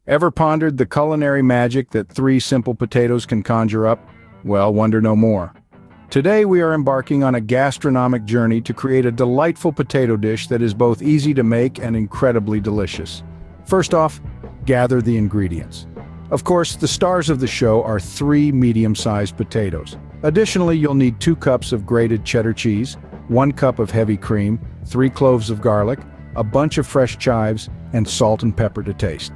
Ever pondered the culinary magic that three simple potatoes can conjure up? Well, wonder no more. Today we are embarking on a gastronomic journey to create a delightful potato dish that is both easy to make and incredibly delicious. First off, gather the ingredients. Of course, the stars of the show are three medium-sized potatoes. Additionally, you'll need 2 cups of grated cheddar cheese, 1 cup of heavy cream, 3 cloves of garlic, a bunch of fresh chives, and salt and pepper to taste.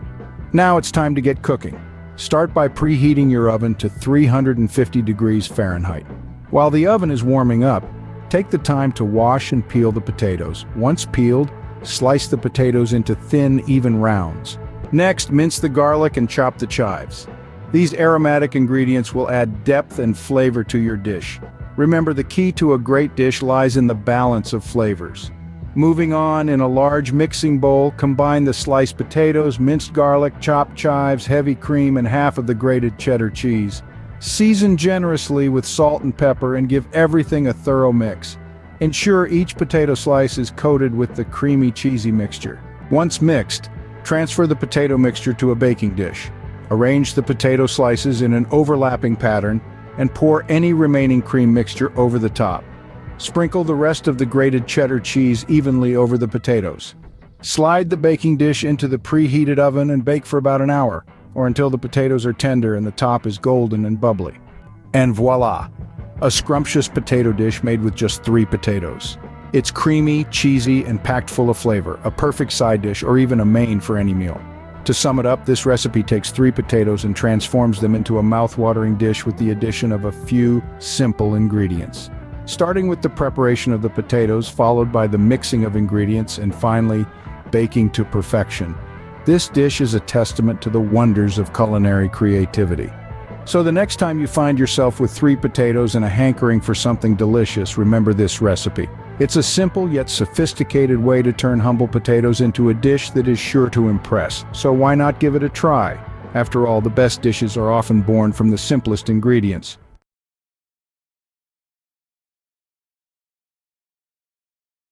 Now it's time to get cooking. Start by preheating your oven to 350 degrees Fahrenheit. While the oven is warming up, take the time to wash and peel the potatoes. Once peeled, slice the potatoes into thin, even rounds. Next, mince the garlic and chop the chives. These aromatic ingredients will add depth and flavor to your dish. Remember, the key to a great dish lies in the balance of flavors. Moving on, in a large mixing bowl, combine the sliced potatoes, minced garlic, chopped chives, heavy cream, and half of the grated cheddar cheese. Season generously with salt and pepper and give everything a thorough mix. Ensure each potato slice is coated with the creamy, cheesy mixture. Once mixed, transfer the potato mixture to a baking dish. Arrange the potato slices in an overlapping pattern and pour any remaining cream mixture over the top. Sprinkle the rest of the grated cheddar cheese evenly over the potatoes. Slide the baking dish into the preheated oven and bake for about an hour, or until the potatoes are tender and the top is golden and bubbly. And voila! A scrumptious potato dish made with just 3 potatoes. It's creamy, cheesy, and packed full of flavor, a perfect side dish or even a main for any meal. To sum it up, this recipe takes 3 potatoes and transforms them into a mouth-watering dish with the addition of a few simple ingredients. Starting with the preparation of the potatoes, followed by the mixing of ingredients, and finally, baking to perfection. This dish is a testament to the wonders of culinary creativity. So the next time you find yourself with 3 potatoes and a hankering for something delicious, remember this recipe. It's a simple yet sophisticated way to turn humble potatoes into a dish that is sure to impress. So why not give it a try? After all, the best dishes are often born from the simplest ingredients.